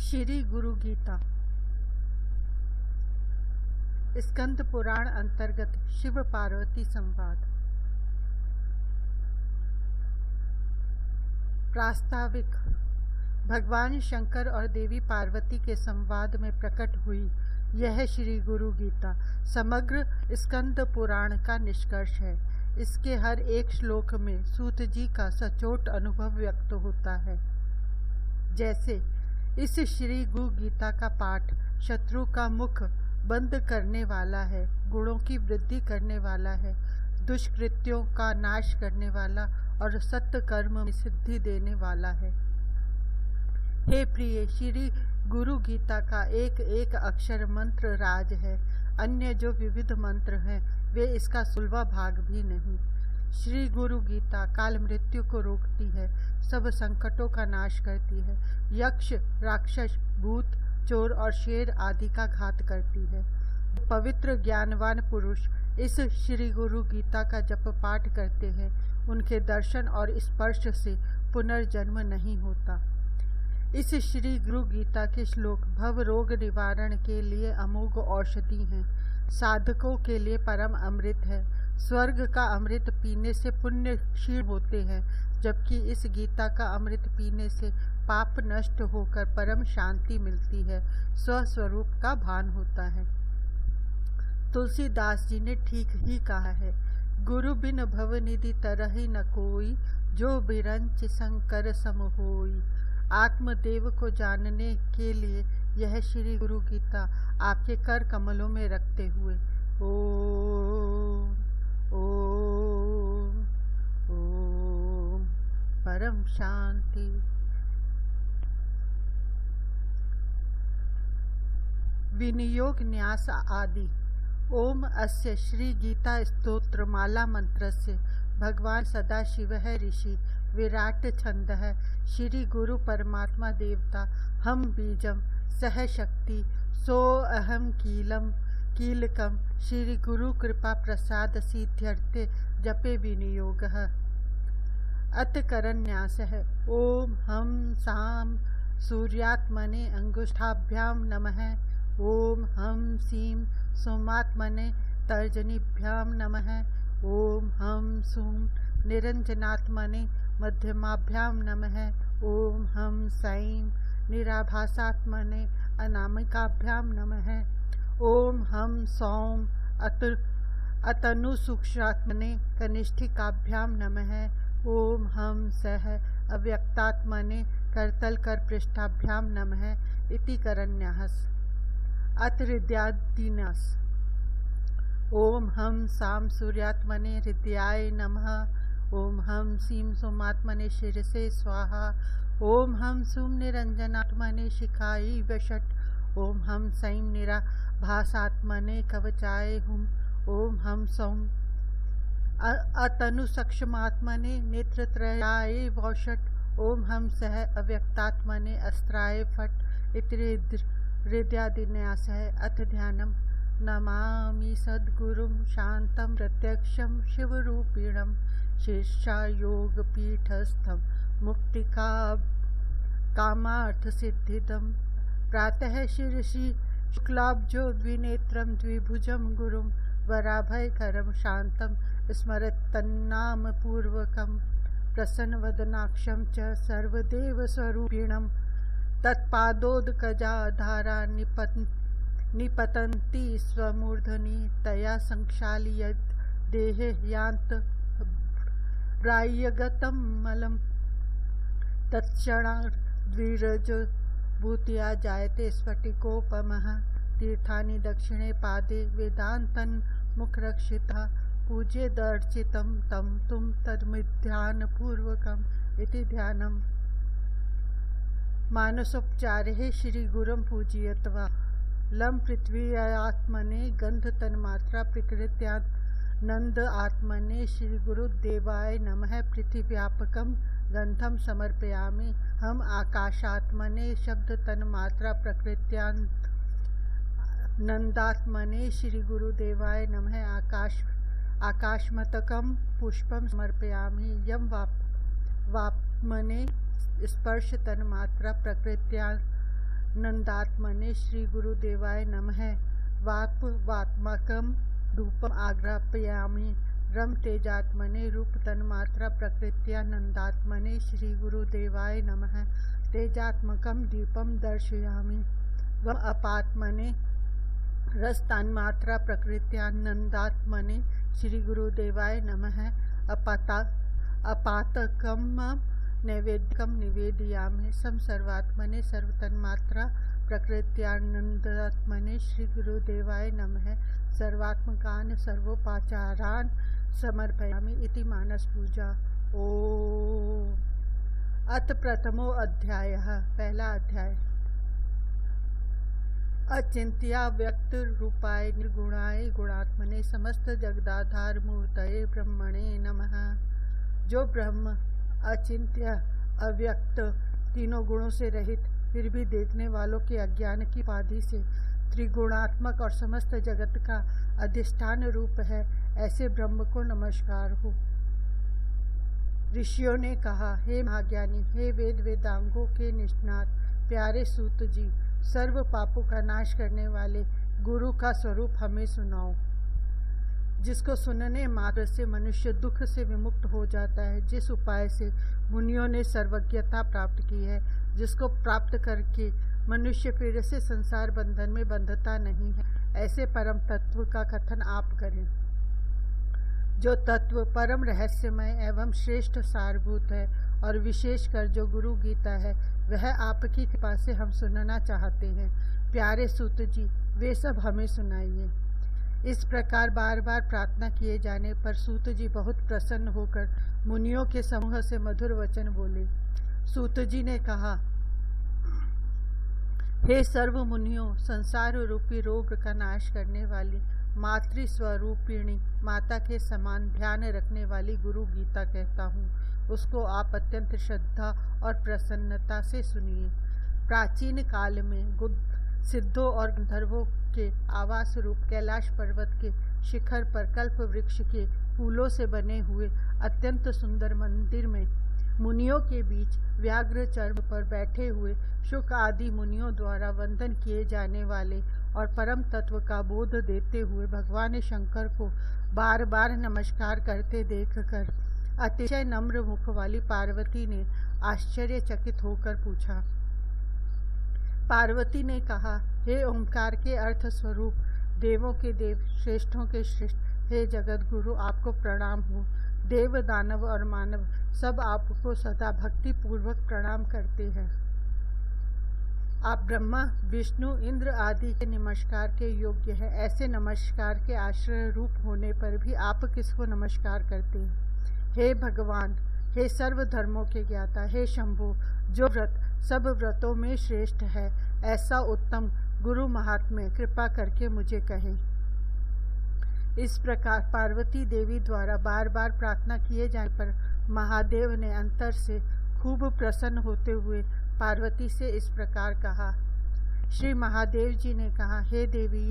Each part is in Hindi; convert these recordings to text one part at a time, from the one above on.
श्री गुरु गीता स्कंद पुराण अंतर्गत शिव पार्वती संवाद। प्रास्ताविक। भगवान शंकर और देवी पार्वती के संवाद में प्रकट हुई यह श्री गुरु गीता समग्र स्कंद पुराण का निष्कर्ष है। इसके हर एक श्लोक में सूत जी का सचोट अनुभव व्यक्त होता है। जैसे इस श्री गुरु गीता का पाठ शत्रु का मुख बंद करने वाला है, गुणों की वृद्धि करने वाला है, दुष्कृत्यों का नाश करने वाला और सत्य कर्म में सिद्धि देने वाला है। हे प्रिय, श्री गुरु गीता का एक एक अक्षर मंत्र राज है। अन्य जो विविध मंत्र हैं वे इसका 16वां भाग भी नहीं। श्री गुरु गीता काल मृत्यु को रोकती है, सब संकटों का नाश करती है, यक्ष राक्षस भूत चोर और शेर आदि का घात करती है। पवित्र ज्ञानवान पुरुष इस श्री गुरु गीता का जप पाठ करते हैं, उनके दर्शन और स्पर्श से पुनर्जन्म नहीं होता। इस श्री गुरु गीता के श्लोक भव रोग निवारण के लिए अमोघ औषधि हैं, साधकों के लिए परम अमृत है। स्वर्ग का अमृत पीने से पुण्य क्षीण होते हैं, जबकि इस गीता का अमृत पीने से पाप नष्ट होकर परम शांति मिलती है, स्वस्वरूप का भान होता है। तुलसीदास जी ने ठीक ही कहा है, गुरु बिन भवनिधि तरहि न कोई, जो बिरंच शंकर सम होई। आत्मदेव को जानने के लिए यह श्री गुरु गीता आपके कर कमलों में रखते हुए ओम ओम ओम परम शांति। विनियोग न्यास आदि। ओम अस्य श्री गीता स्तोत्र माला मंत्रस्य भगवान सदा शिव है ऋषि, विराट छंद है, श्री गुरु परमात्मा देवता, हम बीजम सह शक्ति, सो अहम कीलकम, श्री गुरु कृपा प्रसाद सिद्ध्यर्थे जपे विनियोग। अत करन्यास है। ओम हम साम सूर्यात्मने अंगुष्ठाभ्याम नमः। ओम हम सीम सोमात्मने तर्जनीभ्याम नमः। ओम हम सूम निरंजनात्मने मध्यमाभ्याम नमः। ओम हम सैं निराभासात्मने अनामिकाभ्याम नमः। ओम हम सौम अतनुसूक्ष्मात्मने कनिष्ठिकाभ्याम नमः। ओम हम सह अव्यक्तात्मने करतलकर पृष्ठाभ्याम नमः। इति करन्यास। अत हृदयादिन्यास। ओम हम साम सूर्यात्मने हृदयाय नमः। ओम हम सीम सोमात्मने शिरसे स्वाहा। ओम हम सूम निरंजनात्मने शिखाई वषट। ओम हम सैं निराभासात्मने कवचाय हुम। ओम हम सौम अतनुसक्षमात्मने नेत्रत्रयाय वौषट। ओम हम सह अव्यक्तात्मने अस्त्राय फट। इति हृदयादिन्यास है। अथ ध्यानम। नमामि सद्गुरुं शांतं प्रत्यक्षं शिवरूपिणं, शीर्षायोगपीठस्थं मुक्तिका कामार्थसिद्धिदं। प्रातः शिरसि शुक्लाब्जो द्विनेत्रं द्विभुजं गुरुं, वराभयकरं शान्तं स्मरत्तन्नामपूर्वकं, प्रसन्नवदनाक्षं च सर्वदेवस्वरूपिणं। तत्पादोदकजाधारा निपतन्ति स्वमूर्धनि, तया संक्षालि यद् देहे यान्त ब्राह्यगतं मलं। तत्क्षणाद्विरज भूत्या जायते स्फटिकोपमः, तीर्थानि दक्षिणे पादे वेदान्तन् मुखरक्षितः, पूज्येदर्चितं तं तुम तद्ध्यानपूर्वकम्। इति ध्यानम्। मानसोपचारे श्री गुरुं पूजयित्वा लं पृथ्व्यात्मने गंधतन्मात्रा प्रकृत्यानंद आत्मने श्री गुरुदेवाय नमः। पृथ्व्यापकं गंधं समर्पयामि। हम आकाशात्मने शब्द तन्मात्रा प्रकृत्यानंदात्मने श्री गुरुदेवाय नमः। आकाशमतकं पुष्पं समर्पयामि। यम वाप्मने स्पर्श तन्मात्रा प्रकृत्या नंदात्मने श्री गुरुदेवाय नमः। वात्माकं धूपम आग्रापयामि। रम तेजात्मने रूप तन्मात्रा प्रकृत्या नंदात्मने श्री गुरुदेवाय नमः। तेजात्मकं दीपम दर्शयामि। वम अपात्मने रस तन्मात्रा प्रकृत्या नंदात्मने श्री गुरुदेवाय नमः। अपातकम नैवेद्यकम निवेदयामि। सम सर्वात्मने सर्वतन्मात्रा प्रकृत्यानंदात्मने श्री गुरुदेवाय नमः। सर्वात्मकान सर्वोपाचारान समर्पयामि। इति मानस पूजा। ओम। अथ प्रथमो अध्यायः। पहला अध्याय। अचिंत्या व्यक्त रूपाय निर्गुणाय गुणात्मने समस्त जगदाधार मूर्तये ब्रह्मणे नमः। जो ब्रह्म अचिंत्य अव्यक्त तीनों गुणों से रहित फिर भी देखने वालों के अज्ञान की उपाधि से त्रिगुणात्मक और समस्त जगत का अधिष्ठान रूप है, ऐसे ब्रह्म को नमस्कार हो। ऋषियों ने कहा, हे महाज्ञानी, हे वेद वेदांगों के निष्णात प्यारे सूत जी, सर्व पापों का नाश करने वाले गुरु का स्वरूप हमें सुनाओ, जिसको सुनने मात्र से मनुष्य दुख से विमुक्त हो जाता है, जिस उपाय से मुनियों ने सर्वज्ञता प्राप्त की है, जिसको प्राप्त करके मनुष्य फिर से संसार बंधन में बंधता नहीं है, ऐसे परम तत्व का कथन आप करें। जो तत्व परम रहस्यमय एवं श्रेष्ठ सारभूत है और विशेषकर जो गुरु गीता है, वह आपकी कृपा से हम सुनना चाहते हैं। प्यारे सूत जी, वे सब हमें सुनाइए। इस प्रकार बार बार प्रार्थना किए जाने पर सूत जी बहुत प्रसन्न होकर मुनियों के समूह से मधुर वचन बोले। सूत जी ने कहा, हे सर्व मुनियों, संसार रूपी रोग का नाश करने वाली मातृ स्वरूपिणी माता के समान ध्यान रखने वाली गुरु गीता कहता हूँ, उसको आप अत्यंत श्रद्धा और प्रसन्नता से सुनिए। प्राचीन काल में सिद्धों और गंधर्वों के आवास रूप कैलाश पर्वत के शिखर पर कल्प वृक्ष के फूलों से बने हुए अत्यंत सुंदर मंदिर में मुनियों के बीच व्याघ्र चर्म पर बैठे हुए शुक आदि मुनियों द्वारा वंदन किए जाने वाले और परम तत्व का बोध देते हुए भगवान शंकर को बार बार नमस्कार करते देखकर अतिशय नम्र मुख वाली पार्वती ने आश्चर्यचकित होकर पूछा। पार्वती ने कहा, हे ओंकार के अर्थ स्वरूप, देवों के देव, श्रेष्ठों के श्रेष्ठ, हे जगत गुरु, आपको प्रणाम हो। देव, दानव और मानव सब आपको सदा भक्ति पूर्वक प्रणाम करते हैं। आप ब्रह्मा, विष्णु, इंद्र आदि के नमस्कार के योग्य है। ऐसे नमस्कार के आश्रय रूप होने पर भी आप किसको नमस्कार करते हैं? हे भगवान, हे सर्व धर्मों के ज्ञाता, हे शंभो, जो व्रत सब व्रतों में श्रेष्ठ है, ऐसा उत्तम गुरु महात्म्य कृपा करके मुझे कहे। इस प्रकार पार्वती देवी द्वारा बार बार प्रार्थना किए जाने पर महादेव ने अंतर से खूब प्रसन्न होते हुए पार्वती से इस प्रकार कहा। श्री महादेव जी ने कहा, हे देवी,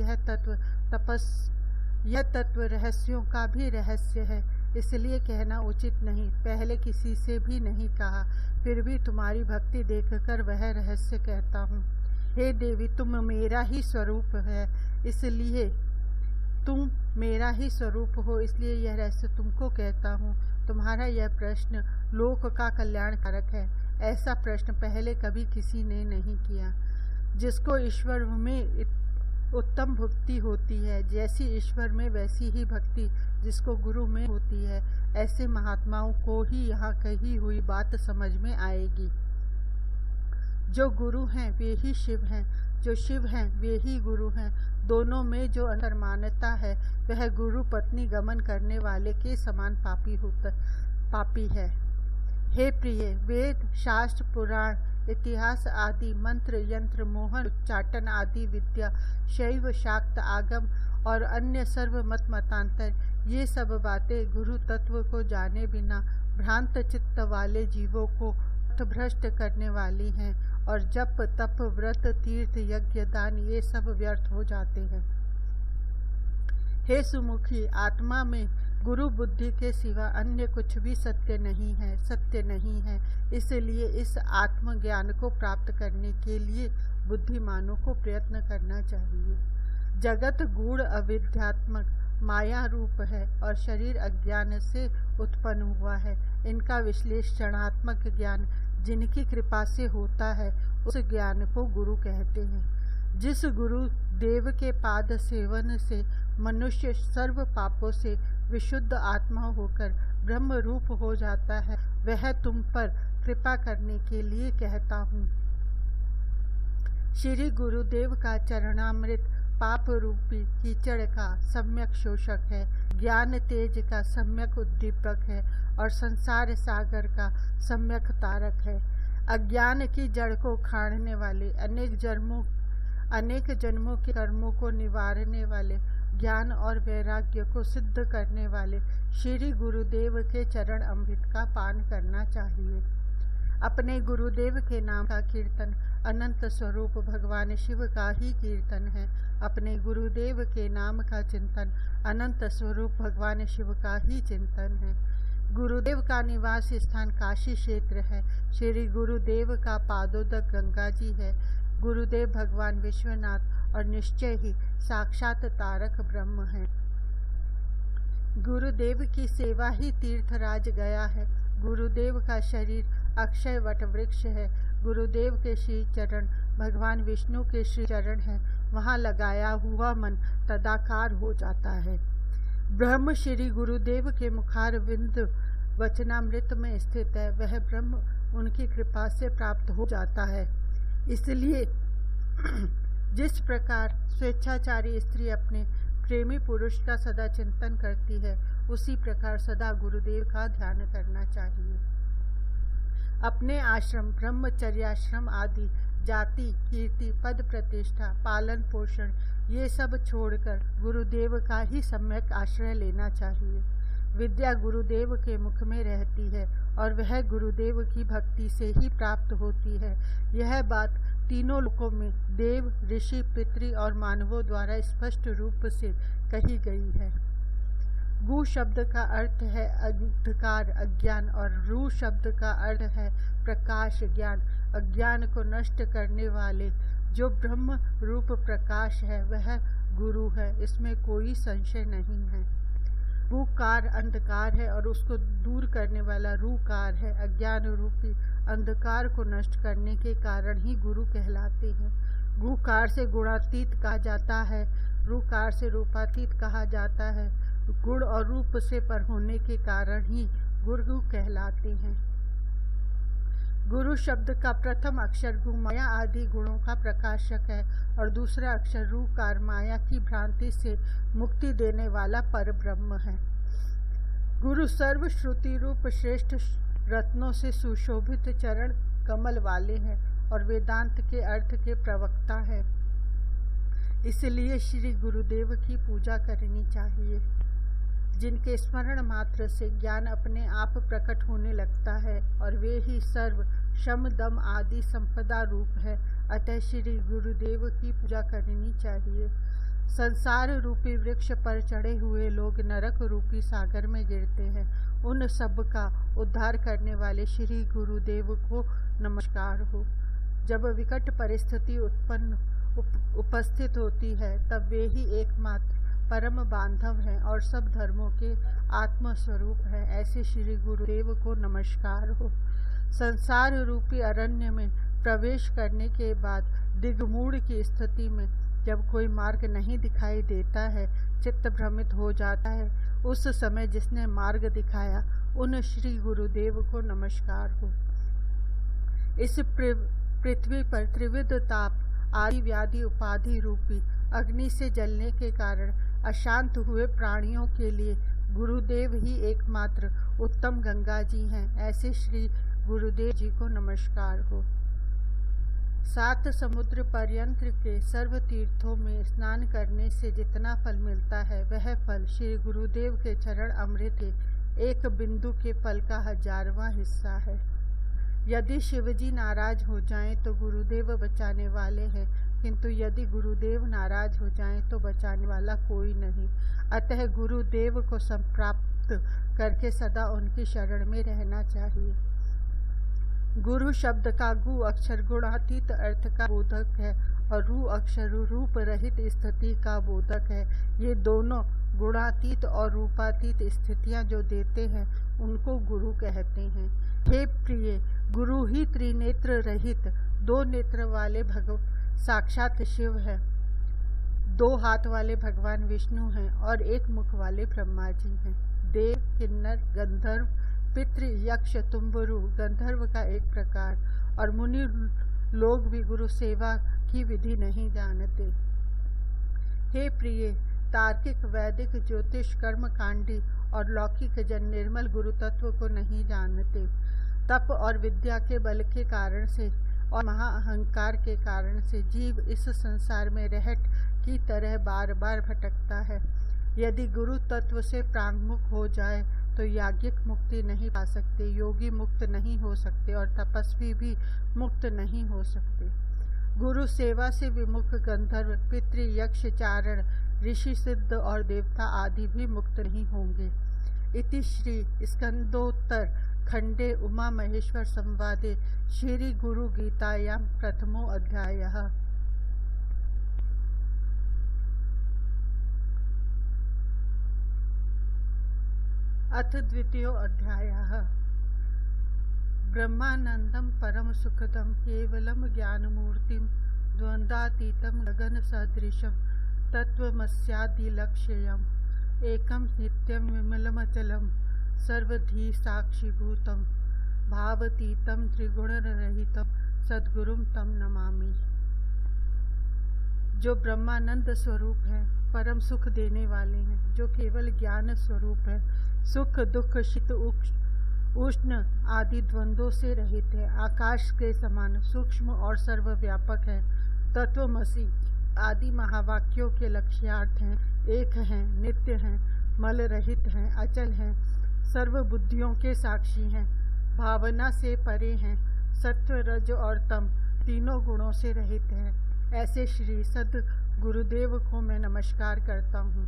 यह तत्व रहस्यों का भी रहस्य है, इसलिए कहना उचित नहीं, पहले किसी से भी नहीं कहा, फिर भी तुम्हारी भक्ति देखकर वह रहस्य कहता हूँ। हे देवी, तुम मेरा ही स्वरूप हो, इसलिए यह रहस्य तुमको कहता हूँ। तुम्हारा यह प्रश्न लोक का कल्याणकारक है। ऐसा प्रश्न पहले कभी किसी ने नहीं किया। जिसको ईश्वर में उत्तम भक्ति होती है, जैसी ईश्वर में वैसी ही भक्ति जिसको गुरु में होती है, ऐसे महात्माओं को ही यहाँ कही हुई बात समझ में आएगी। जो गुरु हैं वे ही शिव हैं, जो शिव हैं वे ही गुरु हैं। दोनों में जो अंतर्मानता है वह गुरु पत्नी गमन करने वाले के समान पापी है। हे प्रिय, वेद, शास्त्र, पुराण, इतिहास आदि, मंत्र, यंत्र, मोहन, उच्चाटन आदि विद्या, शैव, शाक्त, आगम और अन्य सर्व मतांतर, ये सब बातें गुरु तत्व को जाने बिना भ्रांत चित्त वाले जीवों को भ्रष्ट करने वाली हैं, और जप, तप, व्रत, तीर्थ, यज्ञ, दान, ये सब व्यर्थ हो जाते हैं। हे सुमुखी, आत्मा में गुरु बुद्धि के सिवा अन्य कुछ भी सत्य नहीं है। इसलिए इस आत्मज्ञान को प्राप्त करने के लिए बुद्धिमानों को प्रयत्न करना चाहिए। जगत गूढ़ अविद्यात्मक माया रूप है और शरीर अज्ञान से उत्पन्न हुआ है। इनका विश्लेषणात्मक ज्ञान जिनकी कृपा से होता है, उस ज्ञान को गुरु कहते हैं। जिस गुरु देव के पाद सेवन से मनुष्य सर्व पापों से विशुद्ध आत्मा होकर ब्रह्म रूप हो जाता है, वह तुम पर कृपा करने के लिए कहता हूँ। श्री गुरुदेव का चरणामृत पाप रूपी कीचड़ का सम्यक शोषक है, ज्ञान तेज का सम्यक उद्दीपक है और संसार सागर का सम्यक तारक है। अज्ञान की जड़ को उखाड़ने वाले, अनेक जन्मों के कर्मों को निवारने वाले, ज्ञान और वैराग्य को सिद्ध करने वाले श्री गुरुदेव के चरण अमृत का पान करना चाहिए। अपने गुरुदेव के नाम का कीर्तन अनंत स्वरूप भगवान शिव का ही कीर्तन है। अपने गुरुदेव के नाम का चिंतन अनंत स्वरूप भगवान शिव का ही चिंतन है। गुरुदेव का निवास स्थान काशी क्षेत्र है। श्री गुरुदेव का पादोदक गंगा जी है। गुरुदेव भगवान विश्वनाथ और निश्चय ही साक्षात तारक ब्रह्म है। गुरुदेव की सेवा ही तीर्थराज गया है। गुरुदेव का शरीर अक्षय वट वृक्ष है। गुरुदेव के श्री चरण भगवान विष्णु के श्री चरण हैं। वहाँ लगाया हुआ मन तदाकार हो जाता है। ब्रह्म श्री गुरुदेव के मुखारविंद वचनामृत में स्थित है। वह ब्रह्म उनकी कृपा से प्राप्त हो जाता है। इसलिए जिस प्रकार स्वेच्छाचारी स्त्री अपने प्रेमी पुरुष का सदा चिंतन करती है, उसी प्रकार सदा गुरुदेव का ध्यान करना चाहिए। अपने आश्रम, ब्रह्मचर्याश्रम आदि, जाति, कीर्ति, पद प्रतिष्ठा, पालन पोषण ये सब छोड़कर गुरुदेव का ही सम्यक आश्रय लेना चाहिए। विद्या गुरुदेव के मुख में रहती है और वह गुरुदेव की भक्ति से ही प्राप्त होती है। यह बात तीनों लोकों में देव, ऋषि, पितृ और मानवों द्वारा स्पष्ट रूप से कही गई है। गु शब्द का अर्थ है अंधकार, अज्ञान और रू शब्द का अर्थ है प्रकाश, ज्ञान। अज्ञान को नष्ट करने वाले जो ब्रह्म रूप प्रकाश है, वह गुरु है। इसमें कोई संशय नहीं है। गुकार अंधकार है और उसको दूर करने वाला रूकार है। अज्ञान रूपी अंधकार को नष्ट करने के कारण ही गुरु कहलाते हैं। गुकार से गुणातीत कहा जाता है, रूकार से रूपातीत कहा जाता है। गुण और रूप से पर होने के कारण ही गुरु कहलाते हैं। गुरु शब्द का प्रथम अक्षर गु माया आदि गुणों का प्रकाशक है और दूसरा अक्षर रूकार माया की भ्रांति से मुक्ति देने वाला पर ब्रह्म है। गुरु सर्व श्रुति रूप श्रेष्ठ रत्नों से सुशोभित चरण कमल वाले हैं और वेदांत के अर्थ के प्रवक्ता हैं। इसलिए श्री गुरुदेव की पूजा करनी चाहिए, जिनके स्मरण मात्र से ज्ञान अपने आप प्रकट होने लगता है और वे ही सर्व शम दम आदि संपदा रूप है। अतः श्री गुरुदेव की पूजा करनी चाहिए। संसार रूपी वृक्ष पर चढ़े हुए लोग नरक रूपी सागर में गिरते हैं। उन सब का उद्धार करने वाले श्री गुरुदेव को नमस्कार हो। जब विकट परिस्थिति उपस्थित होती है, तब वे ही एकमात्र परम बांधव हैं और सब धर्मों के आत्मस्वरूप हैं। ऐसे श्री गुरुदेव को नमस्कार हो। संसार रूपी अरण्य में प्रवेश करने के बाद दिग्मूढ़ की स्थिति में जब कोई मार्ग नहीं दिखाई देता है, चित्त भ्रमित हो जाता है, उस समय जिसने मार्ग दिखाया, उन श्री गुरुदेव को नमस्कार हो। इस पृथ्वी पर त्रिविध ताप आदि व्याधि उपाधि रूपी अग्नि से जलने के कारण अशांत हुए प्राणियों के लिए गुरुदेव ही एकमात्र उत्तम गंगा जी हैं। ऐसे श्री गुरुदेव जी को नमस्कार हो। 7 समुद्र पर्यंत के सर्व तीर्थों में स्नान करने से जितना फल मिलता है, वह फल श्री गुरुदेव के चरण अमृत के एक बिंदु के फल का 1000वां हिस्सा है। यदि शिवजी नाराज हो जाएं तो गुरुदेव बचाने वाले हैं, किंतु यदि गुरुदेव नाराज हो जाएं तो बचाने वाला कोई नहीं। अतः गुरुदेव को संप्राप्त करके सदा उनकी शरण में रहना चाहिए। गुरु शब्द का गु अक्षर गुणातीत अर्थ का बोधक है और रू अक्षर रूप रहित स्थिति का बोधक है। ये दोनों गुणातीत और रूपातीत स्थितियां जो देते हैं उनको गुरु कहते हैं। हे प्रिय, गुरु ही त्रिनेत्र रहित, दो नेत्र वाले साक्षात शिव है, दो हाथ वाले भगवान विष्णु हैं और एक मुख वाले ब्रह्मा जी हैं। देव, किन्नर, गंधर्व, पितृ, यक्ष, तुम्बरु गंधर्व का एक प्रकार और मुनि लोग भी गुरु सेवा की विधि नहीं जानते। हे प्रिय, तार्किक, वैदिक, ज्योतिष, कर्म कांडी और लौकिक जन निर्मल गुरु तत्व को नहीं जानते। तप और विद्या के बल के कारण से और महाअहंकार के कारण से जीव इस संसार में रहट की तरह बार बार भटकता है। यदि गुरु तत्व से प्रांगमुख हो जाए तो याज्ञिक मुक्ति नहीं पा सकते, योगी मुक्त नहीं हो सकते और तपस्वी भी मुक्त नहीं हो सकते। गुरु सेवा से विमुख गंधर्व, पितृ, यक्ष, चारण, ऋषि, सिद्ध और देवता आदि भी मुक्त नहीं होंगे। इति श्री स्कंदोत्तर खंडे उमा महेश्वर संवादे श्री गुरु गीतायां प्रथमो अध्यायः। अथ द्वितीयो अध्यायः। ब्रह्मानंदम परम सुखदम केवलम ज्ञानमूर्तिम द्वंद्वातीतम गगन सदृशम तत्वमस्यादिलक्ष्यम् एकम नित्यम विमलमचलम सर्वधी साक्षीभूतम भावतीतम त्रिगुणरहितम सद्गुरुम तम नमामि। जो ब्रह्मानंद स्वरूप है, परम सुख देने वाले हैं, जो केवल ज्ञान स्वरूप है, सुख दुख शीत उष्ण आदि द्वंद्वों से रहित है, आकाश के समान सूक्ष्म और सर्वव्यापक है, तत्वमसि आदि महावाक्यों के लक्ष्यार्थ हैं, एक हैं, नित्य हैं, मल रहित हैं, अचल हैं, सर्व बुद्धियों के साक्षी हैं, भावना से परे हैं, सत्व रज और तम तीनों गुणों से रहित हैं। ऐसे श्री सद गुरुदेव को मैं नमस्कार करता हूँ।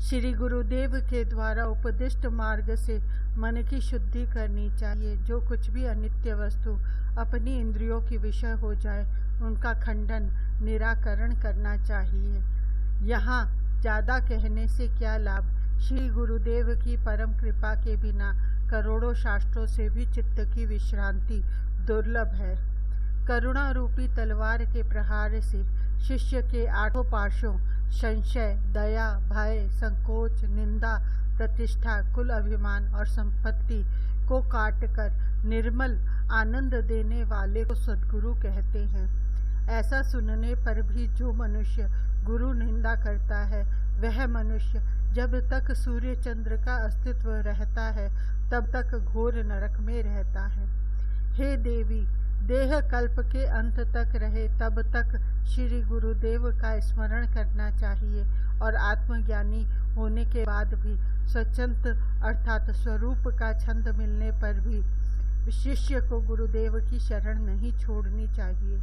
श्री गुरुदेव के द्वारा उपदिष्ट मार्ग से मन की शुद्धि करनी चाहिए। जो कुछ भी अनित्य वस्तु अपनी इंद्रियों की विषय हो जाए उनका खंडन निराकरण करना चाहिए। यहाँ ज़्यादा कहने से क्या लाभ। श्री गुरुदेव की परम कृपा के बिना करोड़ों शास्त्रों से भी चित्त की विश्रांति दुर्लभ है। करुणा रूपी तलवार के प्रहार से शिष्य के आठों पाशों संशय, दया, भय, संकोच, निंदा, प्रतिष्ठा, कुल अभिमान और संपत्ति को काटकर निर्मल आनंद देने वाले को सद्गुरु कहते हैं। ऐसा सुनने पर भी जो मनुष्य गुरु निंदा करता है वह मनुष्य जब तक सूर्य चंद्र का अस्तित्व रहता है तब तक घोर नरक में रहता है। हे देवी, देह कल्प के अंत तक रहे तब तक श्री गुरुदेव का स्मरण करना चाहिए और आत्मज्ञानी होने के बाद भी स्वच्छंद अर्थात स्वरूप का छंद मिलने पर भी शिष्य को गुरुदेव की शरण नहीं छोड़नी चाहिए।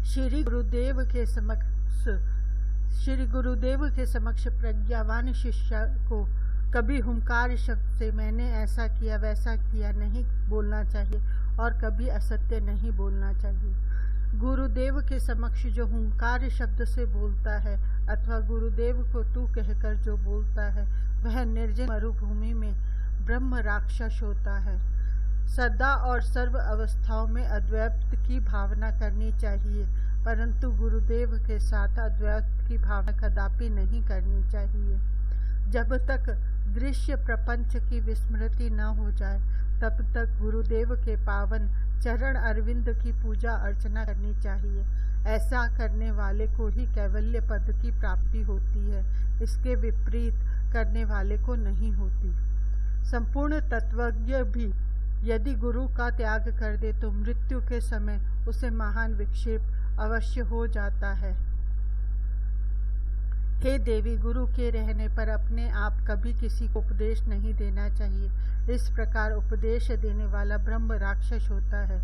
श्री गुरुदेव के समक्ष प्रज्ञावान शिष्य को कभी हुंकार शब्द से मैंने ऐसा किया वैसा किया नहीं बोलना चाहिए और कभी असत्य नहीं बोलना चाहिए। गुरुदेव के समक्ष जो हुंकार शब्द से बोलता है अथवा गुरुदेव को तू कहकर जो बोलता है वह निर्जन मरुभूमि में ब्रह्म राक्षस होता है। सदा और सर्व अवस्थाओं में अद्वैत की भावना करनी चाहिए, परंतु गुरुदेव के साथ अद्वैत की भावना कदापि नहीं करनी चाहिए। जब तक दृश्य प्रपंच की विस्मृति न हो जाए तब तक गुरुदेव के पावन चरण अरविंद की पूजा अर्चना करनी चाहिए। ऐसा करने वाले को ही कैवल्य पद की प्राप्ति होती है, इसके विपरीत करने वाले को नहीं होती। संपूर्ण तत्वज्ञ भी यदि गुरु का त्याग कर दे तो मृत्यु के समय उसे महान विक्षेप अवश्य हो जाता है। हे देवी, गुरु के रहने पर अपने आप कभी किसी को उपदेश नहीं देना चाहिए। इस प्रकार उपदेश देने वाला ब्रह्म राक्षस होता है।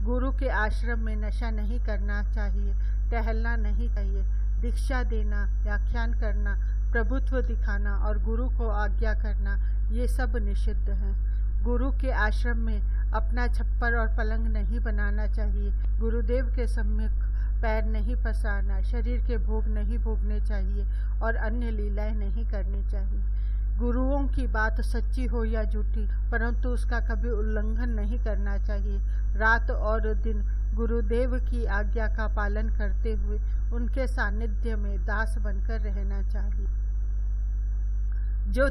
गुरु के आश्रम में नशा नहीं करना चाहिए, टहलना नहीं चाहिए। दीक्षा देना, व्याख्यान करना, प्रभुत्व दिखाना और गुरु को आज्ञा करना, ये सब निषिद्ध हैं। गुरु के आश्रम में अपना छप्पर और पलंग नहीं बनाना चाहिए। गुरुदेव के सम्मुख पैर नहीं पसारना, शरीर के भोग नहीं भोगने चाहिए और अन्य लीलाएं नहीं करनी चाहिए। गुरुओं की बात सच्ची हो या झूठी, परंतु उसका कभी उल्लंघन नहीं करना चाहिए। रात और दिन गुरुदेव की आज्ञा का पालन करते हुए उनके सानिध्य में दास बनकर रहना चाहिए। जो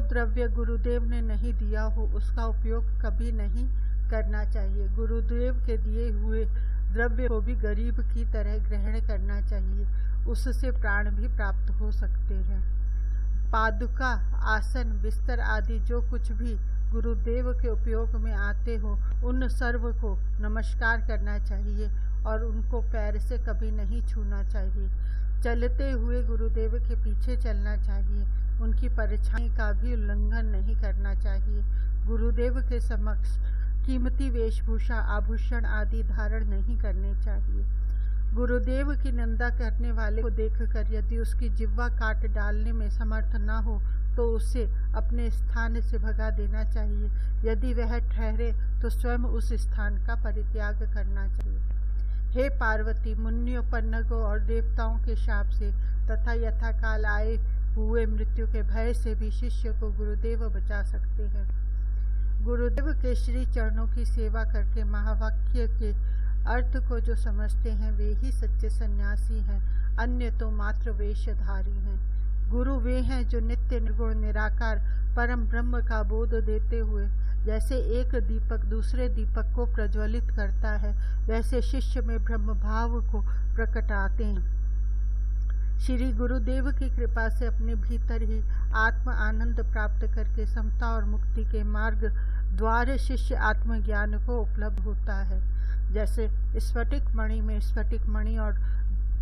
द्रव्य गुरुदेव ने नहीं दिया हो उसका उपयोग कभी नहीं करना चाहिए। गुरुदेव के दिए हुए द्रव्य को भी गरीब की तरह ग्रहण करना चाहिए, उससे प्राण भी प्राप्त हो सकते हैं। पादुका, आसन, बिस्तर आदि जो कुछ भी गुरुदेव के उपयोग में आते हो उन सर्व को नमस्कार करना चाहिए और उनको पैर से कभी नहीं छूना चाहिए। चलते हुए गुरुदेव के पीछे चलना चाहिए, उनकी परछाई का भी उल्लंघन नहीं करना चाहिए। गुरुदेव के समक्ष कीमती वेशभूषा, आभूषण आदि धारण नहीं करने चाहिए। गुरुदेव की निंदा करने वाले को देखकर यदि उसकी जिह्वा काट डालने में समर्थ न हो तो उसे अपने स्थान से भगा देना चाहिए। यदि वह ठहरे तो स्वयं उस स्थान का परित्याग करना चाहिए। हे पार्वती, मुनियों, पन्नगों और देवताओं के शाप से तथा यथाकाल आए हुए मृत्यु के भय से भी शिष्य को गुरुदेव बचा सकते हैं। गुरुदेव के श्री चरणों की सेवा करके महावाक्य के अर्थ को जो समझते हैं वे ही सच्चे सन्यासी हैं, अन्य तो मात्र वेशधारी हैं। गुरु वे हैं जो नित्य निर्गुण निराकार परम ब्रह्म का बोध देते हुए जैसे एक दीपक दूसरे दीपक को प्रज्वलित करता है, वैसे शिष्य में ब्रह्म भाव को प्रकटाते हैं। श्री गुरुदेव की कृपा से अपने भीतर ही आत्म आनंद प्राप्त करके समता और मुक्ति के मार्ग द्वार शिष्य आत्मज्ञान को उपलब्ध होता है। जैसे स्फटिक मणि में स्फटिक मणि और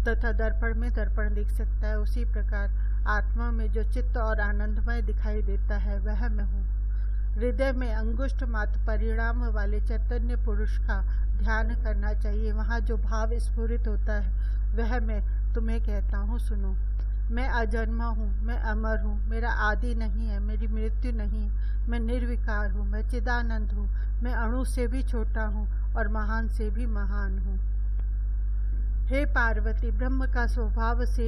तथा दर्पण में दर्पण दिख सकता है, उसी प्रकार आत्मा में जो चित्त और आनंदमय दिखाई देता है वह मैं हूँ। हृदय में अंगुष्ठ मात्र परिणाम वाले चैतन्य पुरुष का ध्यान करना चाहिए। वहाँ जो भाव स्फुरित होता है वह मैं तुम्हें कहता हूँ, सुनो। मैं अजन्मा हूँ, मैं अमर हूँ, मेरा आदि नहीं है, मेरी मृत्यु नहीं, मैं निर्विकार हूँ, मैं चिदानंद हूँ, मैं अणु से भी छोटा हूँ और महान से भी महान हूँ। हे पार्वती, ब्रह्म का स्वभाव से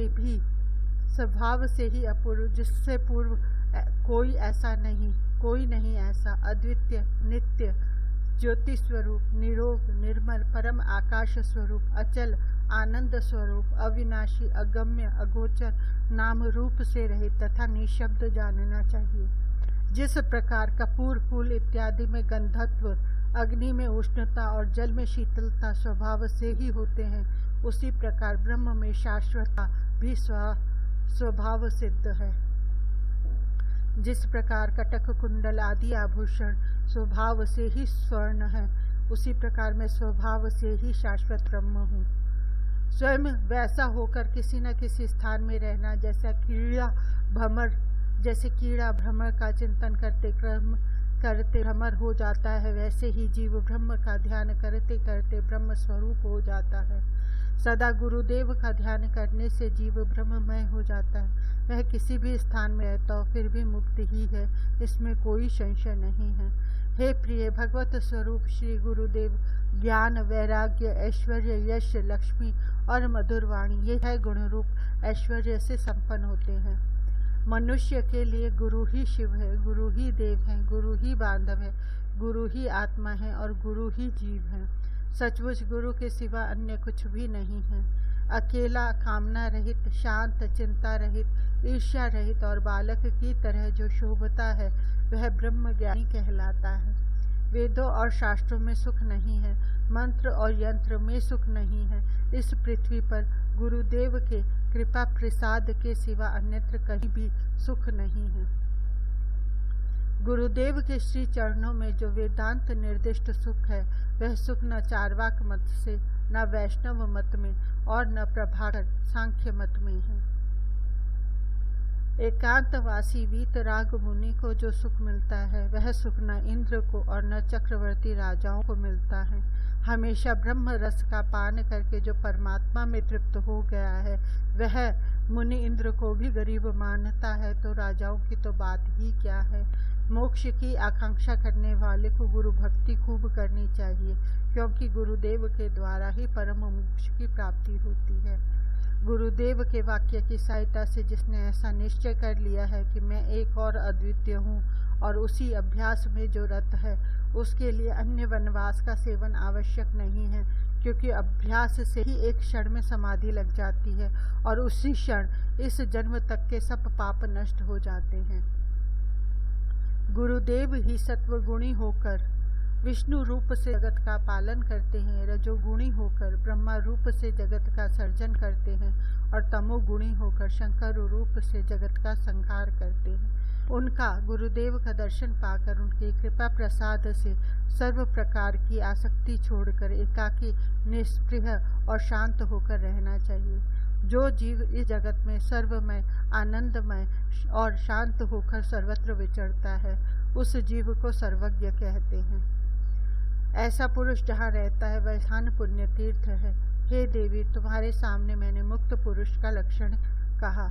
ही अपूर्व, जिससे पूर्व कोई ऐसा नहीं, कोई नहीं ऐसा, अद्वितीय, नित्य, ज्योति स्वरूप, निरोग, निर्मल, परम आकाश स्वरूप, अचल, आनंद स्वरूप, अविनाशी, अगम्य, अगोचर, नाम रूप से रहित तथा निशब्द जानना चाहिए। जिस प्रकार कपूर, फूल इत्यादि में गंधत्व, अग्नि में उष्णता और जल में शीतलता स्वभाव से ही होते हैं, उसी प्रकार ब्रह्म में शाश्वतता भी स्वभाव सिद्ध है। जिस प्रकार कटक, कुंडल आदि आभूषण स्वभाव से ही स्वर्ण है, उसी प्रकार मैं स्वभाव से ही शाश्वत ब्रह्म हूँ। स्वयं वैसा होकर किसी न किसी स्थान में रहना, जैसे कीड़ा भ्रमर का चिंतन करते भ्रमर हो जाता है, वैसे ही जीव ब्रह्म का ध्यान करते करते ब्रह्म स्वरूप हो जाता है। सदा गुरुदेव का ध्यान करने से जीव ब्रह्ममय हो जाता है। वह किसी भी स्थान में रहता हो फिर भी मुक्त ही है, इसमें कोई संशय नहीं है। हे प्रिय, भगवत स्वरूप श्री गुरुदेव ज्ञान, वैराग्य, ऐश्वर्य, यश, लक्ष्मी और मधुर वाणी, ये है गुण रूप ऐश्वर्य से संपन्न होते हैं। मनुष्य के लिए गुरु ही शिव है, गुरु ही देव है, गुरु ही बांधव है, गुरु ही आत्मा है और गुरु ही जीव है। सचमुच गुरु के सिवा अन्य कुछ भी नहीं है। अकेला, कामना रहित, शांत, चिंता रहित, ईर्ष्या रहित और बालक की तरह जो शोभता है वह ब्रह्म ज्ञानी कहलाता है। वेदों और शास्त्रों में सुख नहीं है, मंत्र और यंत्र में सुख नहीं है। इस पृथ्वी पर गुरुदेव के कृपा प्रसाद के सिवा अन्यत्र कहीं भी सुख नहीं है। गुरुदेव के श्री चरणों में जो वेदांत निर्दिष्ट सुख है, वह सुख न चार्वाक मत से, न वैष्णव मत में और न प्रभाकर सांख्य मत में है। एकांतवासी वीतराग मुनि को जो सुख मिलता है, वह सुख न इंद्र को और न चक्रवर्ती राजाओं को मिलता है। हमेशा ब्रह्म रस का पान करके जो परमात्मा में तृप्त हो गया है, वह मुनि इंद्र को भी गरीब मानता है, तो राजाओं की तो बात ही क्या है। मोक्ष की आकांक्षा करने वाले को गुरु भक्ति खूब करनी चाहिए, क्योंकि गुरुदेव के द्वारा ही परम मोक्ष की प्राप्ति होती है। गुरुदेव के वाक्य की सहायता से जिसने ऐसा निश्चय कर लिया है कि मैं एक और अद्वितीय हूँ और उसी अभ्यास में जो रत है, उसके लिए अन्य वनवास का सेवन आवश्यक नहीं है, क्योंकि अभ्यास से ही एक क्षण में समाधि लग जाती है और उसी क्षण इस जन्म तक के सब पाप नष्ट हो जाते हैं। गुरुदेव ही सत्वगुणी होकर विष्णु रूप से जगत का पालन करते हैं, रजोगुणी होकर ब्रह्मा रूप से जगत का सर्जन करते हैं और तमोगुणी होकर शंकर रूप से जगत का संहार करते हैं। उनका गुरुदेव का दर्शन पाकर उनकी कृपा प्रसाद से सर्व प्रकार की आसक्ति छोड़कर एकाकी, निष्प्रिय और शांत होकर रहना चाहिए। जो जीव इस जगत में सर्वमय, आनंदमय और शांत होकर सर्वत्र विचरता है, उस जीव को सर्वज्ञ कहते हैं। ऐसा पुरुष जहाँ रहता है, वह स्थान पुण्य तीर्थ है। हे देवी, तुम्हारे सामने मैंने मुक्त पुरुष का लक्षण कहा।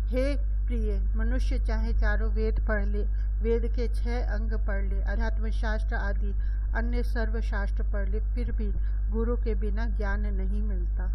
हे प्रिय, मनुष्य चाहे चारों वेद पढ़ ले, वेद के 6 अंग पढ़ ले, अध्यात्म शास्त्र आदि अन्य सर्व शास्त्र पढ़ ले, फिर भी गुरु के बिना ज्ञान नहीं मिलता।